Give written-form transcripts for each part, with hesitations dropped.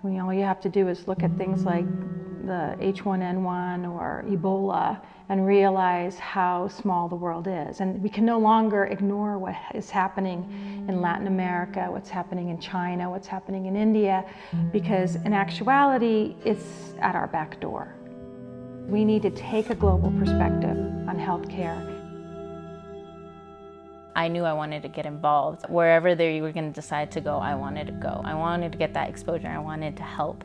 I mean, all you have to do is look at things like the H1N1 or Ebola and realize how small the world is. And we can no longer ignore what is happening in Latin America, what's happening in China, what's happening in India, because in actuality, it's at our back door. We need to take a global perspective on healthcare. I knew I wanted to get involved. Wherever they were going to decide to go, I wanted to go. I wanted to get that exposure. I wanted to help.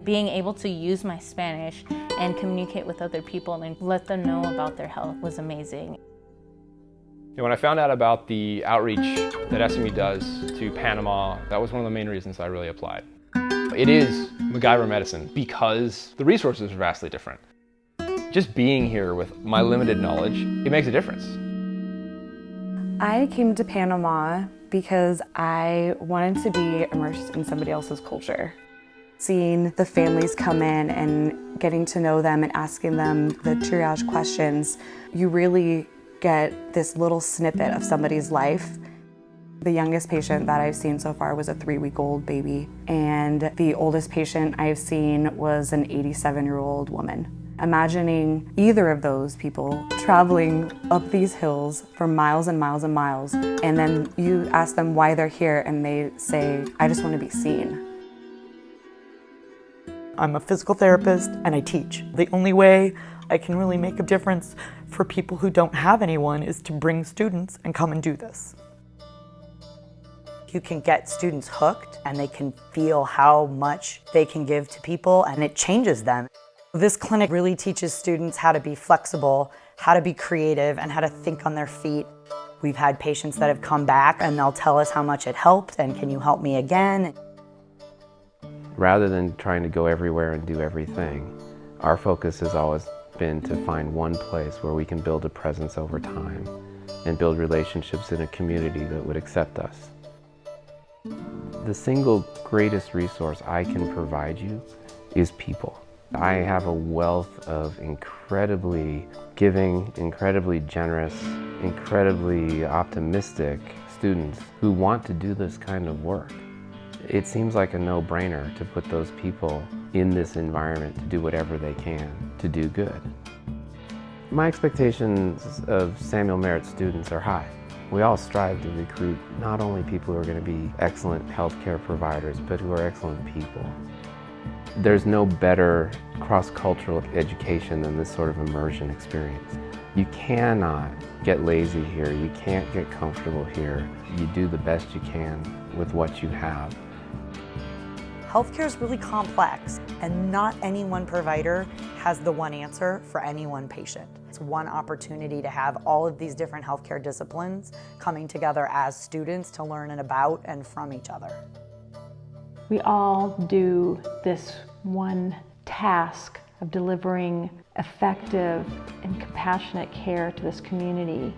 Being able to use my Spanish and communicate with other people and let them know about their health was amazing. And when I found out about the outreach that SMU does to Panama, that was one of the main reasons I really applied. It is MacGyver medicine because the resources are vastly different. Just being here with my limited knowledge, it makes a difference. I came to Panama because I wanted to be immersed in somebody else's culture. Seeing the families come in and getting to know them and asking them the triage questions, you really get this little snippet of somebody's life. The youngest patient that I've seen so far was a 3-week-old baby, and the oldest patient I've seen was an 87-year-old woman. Imagining either of those people traveling up these hills for miles and miles and miles, and then you ask them why they're here and they say, I just want to be seen. I'm a physical therapist and I teach. The only way I can really make a difference for people who don't have anyone is to bring students and come and do this. You can get students hooked and they can feel how much they can give to people, and it changes them. This clinic really teaches students how to be flexible, how to be creative, and how to think on their feet. We've had patients that have come back and they'll tell us how much it helped and can you help me again? Rather than trying to go everywhere and do everything, our focus has always been to find one place where we can build a presence over time and build relationships in a community that would accept us. The single greatest resource I can provide you is people. I have a wealth of incredibly giving, incredibly generous, incredibly optimistic students who want to do this kind of work. It seems like a no-brainer to put those people in this environment to do whatever they can to do good. My expectations of Samuel Merritt students are high. We all strive to recruit not only people who are going to be excellent healthcare providers, but who are excellent people. There's no better cross-cultural education than this sort of immersion experience. You cannot get lazy here. You can't get comfortable here. You do the best you can with what you have. Healthcare is really complex, and not any one provider has the one answer for any one patient. It's one opportunity to have all of these different healthcare disciplines coming together as students to learn about and from each other. We all do this one task of delivering effective and compassionate care to this community.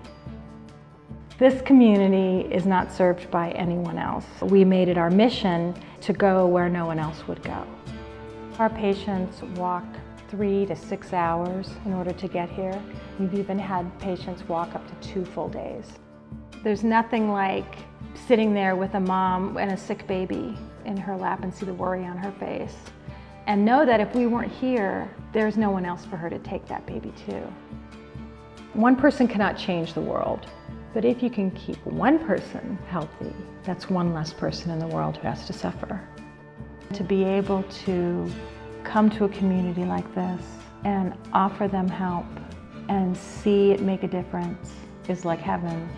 This community is not served by anyone else. We made it our mission to go where no one else would go. Our patients walk 3 to 6 hours in order to get here. We've even had patients walk up to 2 full days. There's nothing like sitting there with a mom and a sick baby in her lap and see the worry on her face. And know that if we weren't here, there's no one else for her to take that baby to. One person cannot change the world, but if you can keep one person healthy, that's one less person in the world who has to suffer. To be able to come to a community like this and offer them help and see it make a difference is like heaven.